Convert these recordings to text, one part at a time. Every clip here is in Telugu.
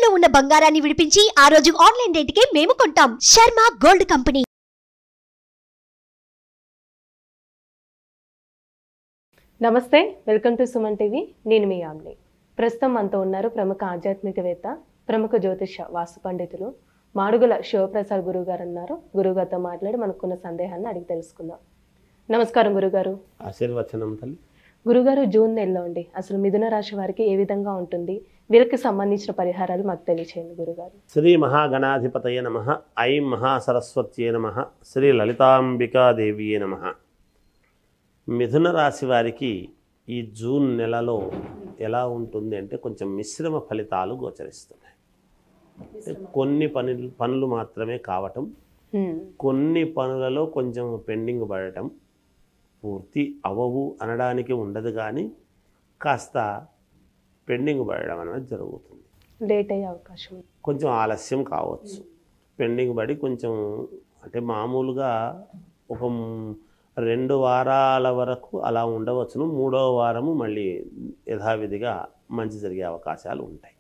తాకట్టులో ఉన్న బంగారాన్ని విడిపించి ఆ రోజు ఆన్లైన్ రేటుకే మేము కొంటాం. Sharma gold company. నమస్తే, వెల్కమ్ టు సుమన్ టీవీ. నేను మీ యామ్ని. ప్రస్తుతం మనతో ఉన్నారు ప్రముఖ ఆధ్యాత్మికవేత్త, ప్రముఖ జ్యోతిష వాస్తు పండితులు మాడుగుల శివప్రసాద్ గురువు గారు అన్నారు. గురుగారితో మాట్లాడి మనకున్న సందేహాన్ని అడిగి తెలుసుకుందాం. నమస్కారం గురుగారు. ఆశీర్వచనం తల్లి. గురుగారు, జూన్ నెలలో అండి అసలు మిథున రాశి వారికి ఏ విధంగా ఉంటుంది, వీరికి సంబంధించిన పరిహారాలు మాకు తెలియచేయండి గురుగారు. శ్రీ మహాగణాధిపతయ నమః. ఐం మహాసరస్వత్యే నమః. శ్రీ లలితాంబికాదేవియే నమః. మిథున రాశి వారికి ఈ జూన్ నెలలో ఎలా ఉంటుంది అంటే కొంచెం మిశ్రమ ఫలితాలు గోచరిస్తున్నాయి. కొన్ని పనులు మాత్రమే కావటం, కొన్ని పనులలో కొంచెం పెండింగ్ పడటం, పూర్తి అవవు అనడానికి ఉండదు, కానీ కాస్త పెండింగ్ పడడం అనేది జరుగుతుంది. లేట్ అయ్యే అవకాశం, కొంచెం ఆలస్యం కావచ్చు. పెండింగ్ పడి కొంచెం అంటే మామూలుగా ఒక 2 వారాల వరకు అలా ఉండవచ్చును. 3వ వారము మళ్ళీ యథావిధిగా మంచి జరిగే అవకాశాలు ఉంటాయి.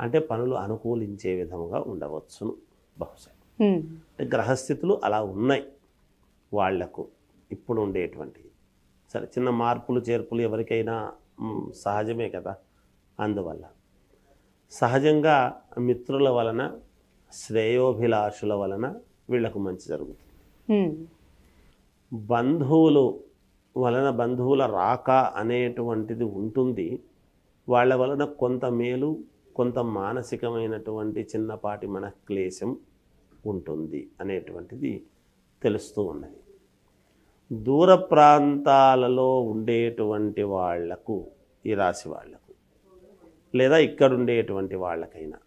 అంటే పనులు అనుకూలించే విధంగా ఉండవచ్చును బహుశా. గ్రహస్థితులు అలా ఉన్నాయి వాళ్లకు ఇప్పుడు ఉండేటువంటి. సరే, చిన్న మార్పులు చేర్పులు ఎవరికైనా సహజమే కదా. అందువల్ల సహజంగా మిత్రుల వలన, శ్రేయోభిలాషుల వలన వీళ్లకు మంచి జరుగుతుంది. బంధువులు వలన, బంధువుల రాక అనేటువంటిది ఉంటుంది. వాళ్ళ వలన కొంత మేలు, కొంత మానసికమైనటువంటి చిన్నపాటి మనక్లేశం ఉంటుంది అనేటువంటిది తెలుస్తూ ఉన్నది. దూర ప్రాంతాలలో ఉండేటువంటి వాళ్లకు, ఈ రాశి వాళ్లకు లేదా ఇక్కడ ఉండేటువంటి వాళ్ళకైనా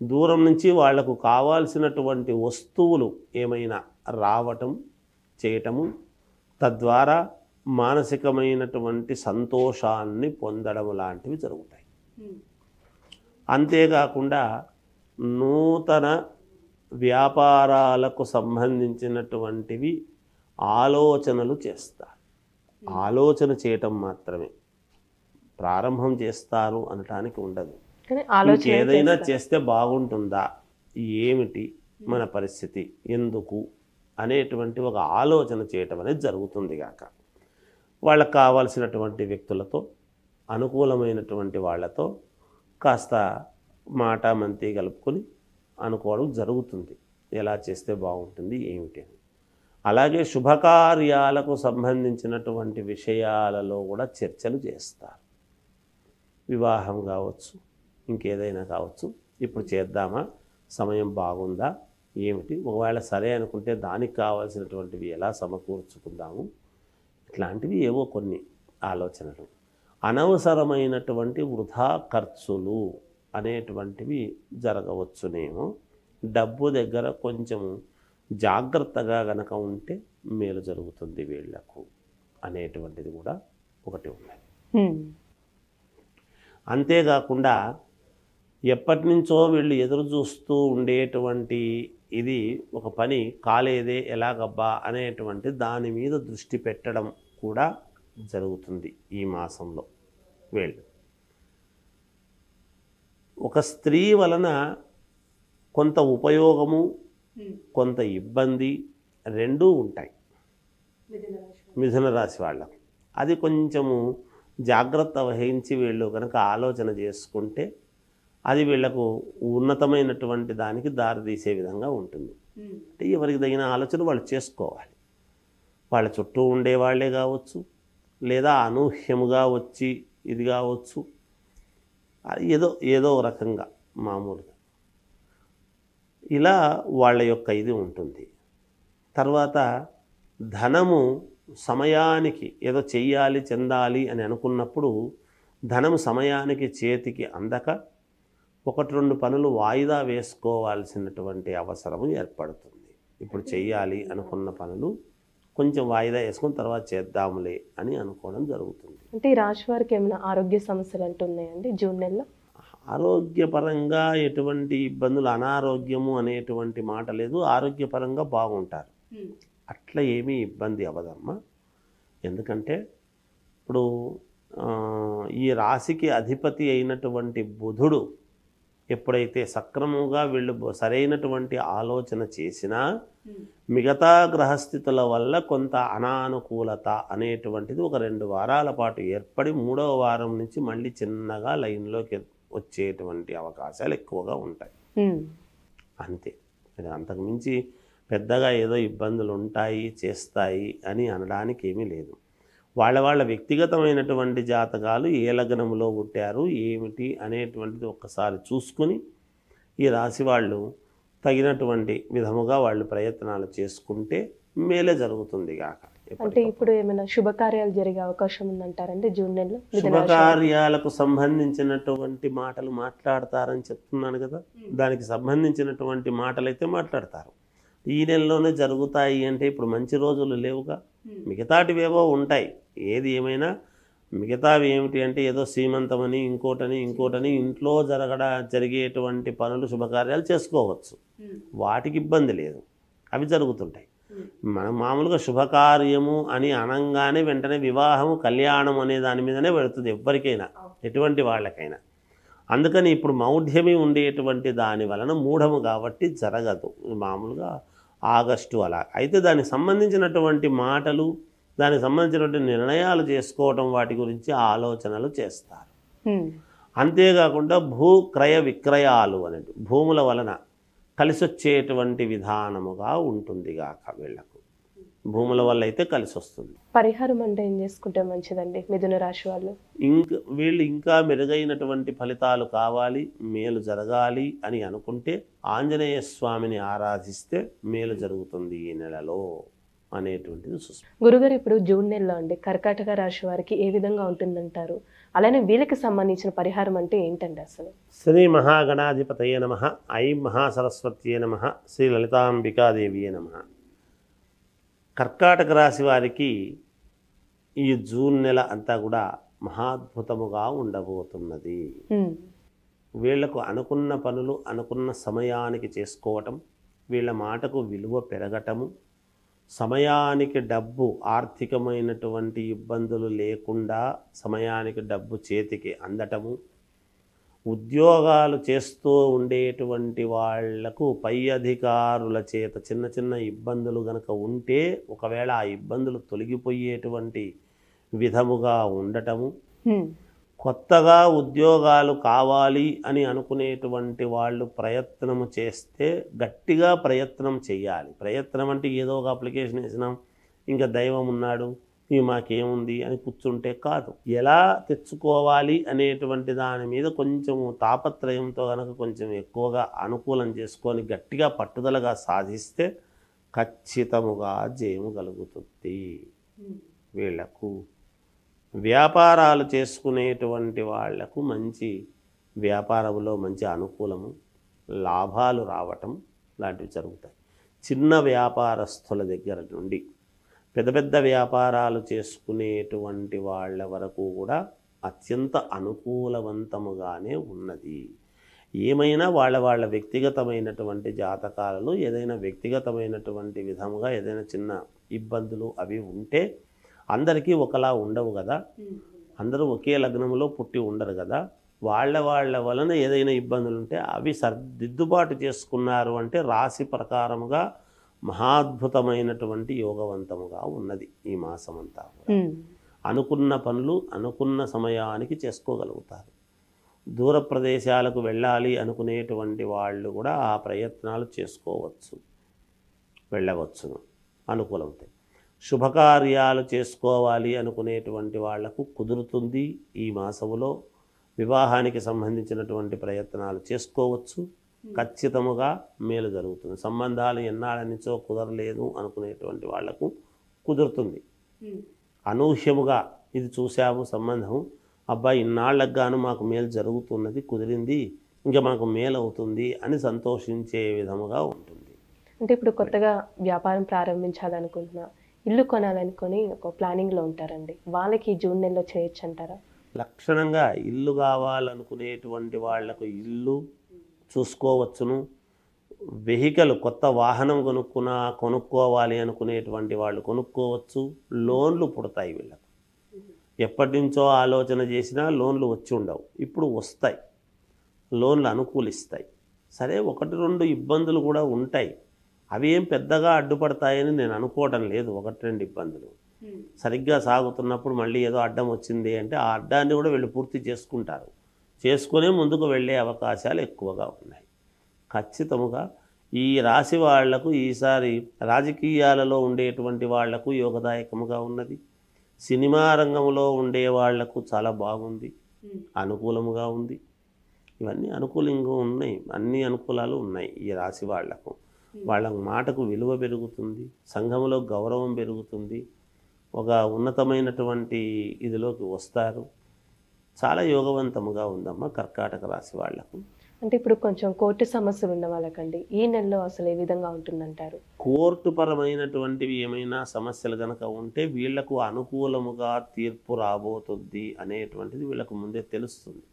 దూరం నుంచి వాళ్లకు కావాల్సినటువంటి వస్తువులు ఏమైనా రావటం, చేయటము, తద్వారా మానసికమైనటువంటి సంతోషాన్ని పొందడం లాంటివి జరుగుతాయి. అంతేకాకుండా నూతన వ్యాపారాలకు సంబంధించినటువంటివి ఆలోచనలు చేస్తారు. ఆలోచన చేయటం మాత్రమే, ప్రారంభం చేస్తారు అనటానికి ఉండదు. ఏదైనా చేస్తే బాగుంటుందా, ఏమిటి మన పరిస్థితి, ఎందుకు అనేటువంటి ఒక ఆలోచన చేయటం అనేది జరుగుతుంది గాక. వాళ్ళకు కావాల్సినటువంటి వ్యక్తులతో, అనుకూలమైనటువంటి వాళ్ళతో కాస్త మాట మంతి కలుపుకొని అనుకోవడం జరుగుతుంది. ఎలా చేస్తే బాగుంటుంది, ఏమిటి అని. అలాగే శుభకార్యాలకు సంబంధించినటువంటి విషయాలలో కూడా చర్చలు చేస్తారు. వివాహం కావచ్చు, ఇంకేదైనా కావచ్చు. ఇప్పుడు చేద్దామా, సమయం బాగుందా, ఏమిటి, ఒకవేళ సరే అనుకుంటే దానికి కావాల్సినటువంటివి ఎలా సమకూర్చుకుందాము, ఇట్లాంటివి ఏవో కొన్ని ఆలోచనలు. అనవసరమైనటువంటి వృధా ఖర్చులు అనేటువంటివి జరగవచ్చునేమో. డబ్బు దగ్గర కొంచెం జాగ్రత్తగా గనక ఉంటే మేలు జరుగుతుంది వీళ్లకు అనేటువంటిది కూడా ఒకటి ఉన్నది. అంతేకాకుండా ఎప్పటి నుంచో వీళ్ళు ఎదురు చూస్తూ ఉండేటువంటి ఇది ఒక పని కాలేదే ఎలాగబ్బా అనేటువంటి దాని మీద దృష్టి పెట్టడం కూడా జరుగుతుంది ఈ మాసంలో. వీళ్ళు ఒక స్త్రీ వలన కొంత ఉపయోగము, కొంత ఇబ్బంది రెండూ ఉంటాయి మిథున రాశి వాళ్ళకు. అది కొంచెము జాగ్రత్త వహించి వీళ్ళు కనుక ఆలోచన చేసుకుంటే అది వీళ్లకు ఉన్నతమైనటువంటి దానికి దారితీసే విధంగా ఉంటుంది. అంటే ఎవరికి తగిన ఆలోచన వాళ్ళు చేసుకోవాలి. వాళ్ళ చుట్టూ ఉండేవాళ్లే కావచ్చు, లేదా అనూహ్యముగా వచ్చి ఇది కావచ్చు, ఏదో రకంగా మామూలుగా ఇలా వాళ్ళ యొక్క ఇది ఉంటుంది. తర్వాత ధనము సమయానికి ఏదో చెయ్యాలి, చెందాలి అని అనుకున్నప్పుడు ధనము సమయానికి చేతికి అందక 1-2 పనులు వాయిదా వేసుకోవాల్సినటువంటి అవసరం ఏర్పడుతుంది. ఇప్పుడు చెయ్యాలి అనుకున్న పనులు కొంచెం వాయిదా వేసుకుని తర్వాత చేద్దాంలే అని అనుకోవడం జరుగుతుంది. అంటే ఈ రాశి వారికి ఏమైనా ఆరోగ్య సమస్యలు అంటున్నాయండి జూన్ నెలలో? ఆరోగ్యపరంగా ఎటువంటి ఇబ్బందులు, అనారోగ్యము అనేటువంటి మాట లేదు. ఆరోగ్యపరంగా బాగుంటారు, అట్లా ఏమీ ఇబ్బంది అవ్వదమ్మా. ఎందుకంటే ఇప్పుడు ఈ రాశికి అధిపతి అయినటువంటి బుధుడు ఎప్పుడైతే సక్రమంగా వీళ్ళు సరైనటువంటి ఆలోచన చేసినా మిగతా గ్రహస్థితుల వల్ల కొంత అనానుకూలత అనేటువంటిది ఒక 2 వారాల పాటు ఏర్పడి 3వ వారం నుంచి మళ్ళీ చిన్నగా లైన్లోకి వచ్చేటువంటి అవకాశాలు ఎక్కువగా ఉంటాయి. అంతే, అంతకుమించి పెద్దగా ఏదో ఇబ్బందులు ఉంటాయి చేస్తాయి అని అనడానికి ఏమీ లేదు. వాళ్ళ వ్యక్తిగతమైనటువంటి జాతకాలు ఏ లగ్నంలో పుట్టారు ఏమిటి అనేటువంటిది ఒక్కసారి చూసుకుని ఈ రాశి వాళ్ళు తగినటువంటి విధముగా వాళ్ళు ప్రయత్నాలు చేసుకుంటే మేలే జరుగుతుంది గాక. అంటే ఇప్పుడు ఏమైనా శుభకార్యాలు జరిగే అవకాశం ఉందంటారంటే జూన్ నెలలో? శుభకార్యాలకు సంబంధించినటువంటి మాటలు మాట్లాడతారని చెప్తున్నాను కదా, దానికి సంబంధించినటువంటి మాటలు అయితే మాట్లాడతారు. ఈ నెలలోనే జరుగుతాయి అంటే ఇప్పుడు మంచి రోజులు లేవుగా, మిగతాటివేవో ఉంటాయి. ఏది ఏమైనా మిగతావి ఏమిటి అంటే ఏదో సీమంతమని ఇంకోటని ఇంట్లో జరిగేటువంటి పనులు శుభకార్యాలు చేసుకోవచ్చు, వాటికి ఇబ్బంది లేదు, అవి జరుగుతుంటాయి. మనం మామూలుగా శుభకార్యము అని అనంగానే వెంటనే వివాహము కళ్యాణం అనే దాని మీదనే పెడుతుంది ఎవరికైనా, ఎటువంటి వాళ్ళకైనా. అందుకని ఇప్పుడు మౌఢ్యమి ఉండేటువంటి దాని వలన మూఢము కాబట్టి జరగదు. మామూలుగా ఆగస్టు అలా అయితే దానికి సంబంధించినటువంటి మాటలు, దానికి సంబంధించినటువంటి నిర్ణయాలు చేసుకోవటం, వాటి గురించి ఆలోచనలు చేస్తారు. అంతేకాకుండా భూక్రయ విక్రయాలు అనేది భూముల వలన కలిసి వచ్చేటువంటి విధానముగా ఉంటుంది గాక. వీళ్లకు భూముల వల్ల అయితే కలిసి వస్తుంది. పరిహారం అంటే ఏం చేసుకుంటే మంచిదండి మిథున రాశి వాళ్ళు? వీళ్ళు ఇంకా మెరుగైనటువంటి ఫలితాలు కావాలి, మేలు జరగాలి అని అనుకుంటే ఆంజనేయ స్వామిని ఆరాధిస్తే మేలు జరుగుతుంది ఈ నెలలో అనేటువంటిది గురుగారు. ఇప్పుడు జూన్ నెలలో అండి కర్కాటక రాశి వారికి ఏ విధంగా ఉంటుందంటారు? అలానే వీళ్ళకి సంబంధించిన పరిహారం అంటే ఏంటండి అసలు? శ్రీ మహాగణాధిపతయే నమః, ఐం మహాసరస్వత్యే నమః, శ్రీ లలితాంబికాదేవియే నమః. కర్కాటక రాశి వారికి ఈ జూన్ నెల అంతా కూడా మహాద్భుతముగా ఉండబోతున్నది. వీళ్లకు అనుకున్న పనులు అనుకున్న సమయానికి చేసుకోవటం, వీళ్ళ మాటకు విలువ పెరగటము, సమయానికి డబ్బు, ఆర్థికమైనటువంటి ఇబ్బందులు లేకుండా సమయానికి డబ్బు చేతికి అందటము, ఉద్యోగాలు చేస్తూ ఉండేటువంటి వాళ్లకు పై అధికారుల చేత చిన్న చిన్న ఇబ్బందులు గనక ఉంటే ఒకవేళ ఆ ఇబ్బందులు తొలగిపోయేటువంటి విధముగా ఉండటము, కొత్తగా ఉద్యోగాలు కావాలి అని అనుకునేటువంటి వాళ్ళు ప్రయత్నము చేస్తే గట్టిగా ప్రయత్నం చేయాలి. ప్రయత్నం అంటే ఏదో ఒక అప్లికేషన్ వేసినాం ఇంకా దైవం ఉన్నాడు ఇవి మాకేముంది అని కూర్చుంటే కాదు. ఎలా తెచ్చుకోవాలి అనేటువంటి దాని మీద కొంచెము తాపత్రయంతో కనుక కొంచెం ఎక్కువగా అనుకూలం చేసుకొని గట్టిగా పట్టుదలగా సాధిస్తే ఖచ్చితముగా జయము కలుగుతుంది. వీళ్లకు వ్యాపారాలు చేసుకునేటువంటి వాళ్లకు మంచి వ్యాపారంలో మంచి అనుకూలము, లాభాలు రావటం లాంటివి జరుగుతాయి. చిన్న వ్యాపారస్తుల దగ్గర నుండి పెద్ద పెద్ద వ్యాపారాలు చేసుకునేటువంటి వాళ్ళ వరకు కూడా అత్యంత అనుకూలవంతముగానే ఉన్నది. ఏమైనా వాళ్ళ వ్యక్తిగతమైనటువంటి జాతకాలలో ఏదైనా వ్యక్తిగతమైనటువంటి విధముగా ఏదైనా చిన్న ఇబ్బందులు అవి ఉంటే అందరికీ ఒకలా ఉండవు కదా, అందరూ ఒకే లగ్నంలో పుట్టి ఉండరు కదా, వాళ్ళ వలన ఏదైనా ఇబ్బందులు ఉంటే అవి దిద్దుబాటు చేసుకున్నారు అంటే రాశి ప్రకారముగా మహాద్భుతమైనటువంటి యోగవంతముగా ఉన్నది ఈ మాసమంతా. అనుకున్న పనులు అనుకున్న సమయానికి చేసుకోగలుగుతారు. దూర ప్రదేశాలకు వెళ్ళాలి అనుకునేటువంటి వాళ్ళు కూడా ఆ ప్రయత్నాలు చేసుకోవచ్చు, వెళ్ళవచ్చును, అనుకూలవుతాయి. శుభకార్యాలు చేసుకోవాలి అనుకునేటువంటి వాళ్లకు కుదురుతుంది ఈ మాసములో. వివాహానికి సంబంధించినటువంటి ప్రయత్నాలు చేసుకోవచ్చు, ఖచ్చితముగా మేలు జరుగుతుంది. సంబంధాలు ఎన్నాళ్ళ నుంచో కుదరలేదు అనుకునేటువంటి వాళ్లకు కుదురుతుంది. అనూహ్యముగా ఇది చూసాము సంబంధం, అబ్బాయి ఇన్నాళ్ళకు గాను మాకు మేలు జరుగుతున్నది, కుదిరింది, ఇంకా మాకు మేలు అవుతుంది అని సంతోషించే విధముగా ఉంటుంది. అంటే ఇప్పుడు కొత్తగా వ్యాపారం ప్రారంభించాలనుకుంటున్నా, ఇల్లు కొనాలనుకొని ఒక ప్లానింగ్లో ఉంటారండి, వాళ్ళకి జూన్ నెలలో చేయొచ్చు అంటారా? లక్షణంగా ఇల్లు కావాలనుకునేటువంటి వాళ్లకు ఇల్లు చూసుకోవచ్చును. వెహికల్ కొత్త వాహనం కొనుక్కోవాలి అనుకునేటువంటి వాళ్ళు కొనుక్కోవచ్చు. లోన్లు పుడతాయి వీళ్ళకు. ఎప్పటి నుంచో ఆలోచన చేసినా లోన్లు వచ్చి ఉండవు, ఇప్పుడు వస్తాయి. లోన్లు అనుకూలిస్తాయి. సరే 1-2 ఇబ్బందులు కూడా ఉంటాయి, అవి ఏం పెద్దగా అడ్డుపడతాయని నేను అనుకోవడం లేదు. 1-2 ఇబ్బందులు సరిగ్గా సాగుతున్నప్పుడు మళ్ళీ ఏదో అడ్డం వచ్చింది అంటే ఆ అడ్డాన్ని కూడా వీళ్ళు పూర్తి చేసుకుంటారు, చేసుకునే ముందుకు వెళ్ళే అవకాశాలు ఎక్కువగా ఉన్నాయి. ఖచ్చితంగా ఈ రాశి వాళ్లకు ఈసారి రాజకీయాలలో ఉండేటువంటి వాళ్లకు యోగదాయకముగా ఉన్నది. సినిమా రంగంలో ఉండే వాళ్లకు చాలా బాగుంది, అనుకూలముగా ఉంది. ఇవన్నీ అనుకూలంగా ఉన్నాయి, అన్ని అనుకూలాలు ఉన్నాయి ఈ రాశి వాళ్లకు. వాళ్ళ మాటకు విలువ పెరుగుతుంది, సంఘంలో గౌరవం పెరుగుతుంది, ఒక ఉన్నతమైనటువంటి ఇదిలోకి వస్తారు. చాలా యోగవంతముగా ఉందమ్మా కర్కాటక రాశి వాళ్లకు. అంటే ఇప్పుడు కొంచెం కోర్టు సమస్యలు ఉన్న వాళ్ళకండి ఈ నెలలో అసలు ఏ విధంగా ఉంటుందంటారు? కోర్టు పరమైనటువంటివి ఏమైనా సమస్యలు కనుక ఉంటే వీళ్లకు అనుకూలముగా తీర్పు రాబోతుంది అనేటువంటిది వీళ్ళకు ముందే తెలుస్తుంది.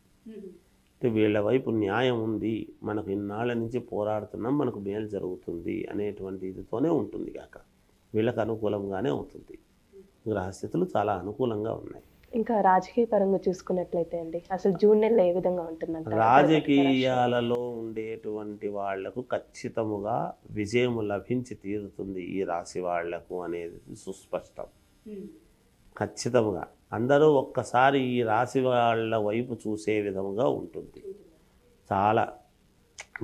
అంటే వీళ్ళ వైపు న్యాయం ఉంది, మనకు ఇన్నాళ్ళ నుంచి పోరాడుతున్నాం, మనకు మేలు జరుగుతుంది అనేటువంటి ఇదితోనే ఉంటుంది కాక వీళ్ళకు అనుకూలంగానే అవుతుంది. గ్రహస్థితులు చాలా అనుకూలంగా ఉన్నాయి. ఇంకా రాజకీయ పరంగా చూసుకున్నట్లయితే అండి అసలు జూన్ నెలలో ఏ విధంగా ఉంటుందంట? రాజకీయాలలో ఉండేటువంటి వాళ్లకు ఖచ్చితముగా విజయము లభించి తీరుతుంది ఈ రాశి వాళ్లకు అనేది సుస్పష్టం. ఖచ్చితంగా అందరూ ఒక్కసారి ఈ రాశి వాళ్ళ వైపు చూసే విధముగా ఉంటుంది.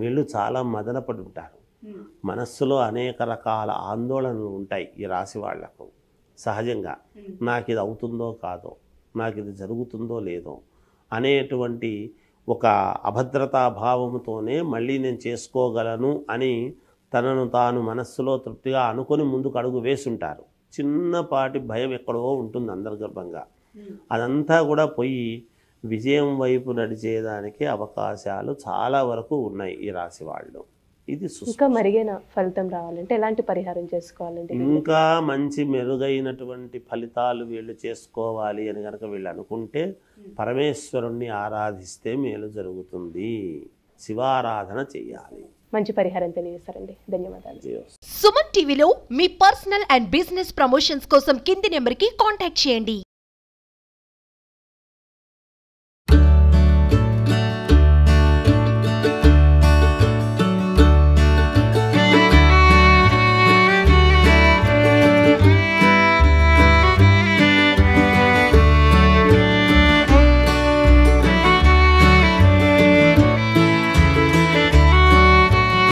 వీళ్ళు చాలా మదనపడి ఉంటారు, మనస్సులో అనేక రకాల ఆందోళనలు ఉంటాయి ఈ రాశి వాళ్లకు. సహజంగా నాకు ఇది అవుతుందో కాదో, నాకు ఇది జరుగుతుందో లేదో అనేటువంటి ఒక అభద్రతా భావముతోనే మళ్ళీ నేను చేసుకోగలను అని తనను తాను మనస్సులో తృప్తిగా అనుకొని ముందుకు అడుగు వేసుంటారు. చిన్నపాటి భయం ఎక్కడో ఉంటుంది అంతర్గర్భంగా, అదంతా కూడా పోయి విజయం వైపు నడిచేదానికి అవకాశాలు చాలా వరకు ఉన్నాయి ఈ రాశి వాళ్ళు. ఇది ఇంకా మెరుగైన ఫలితం రావాలంటే ఎలాంటి పరిహారం చేసుకోవాలంటే? ఇంకా మంచి మెరుగైనటువంటి ఫలితాలు వీళ్ళు చేసుకోవాలి అని కనుక వీళ్ళు అనుకుంటే పరమేశ్వరుణ్ణి ఆరాధిస్తే మేలు జరుగుతుంది, శివారాధన చెయ్యాలి. మంచి పరిహారం తెలియజేస్తారండి, ధన్యవాదాలు. సుమన్ టీవీలో మీ పర్సనల్ అండ్ బిజినెస్ ప్రమోషన్స్ కోసం కింది నెంబర్కి కాంటాక్ట్ చేయండి.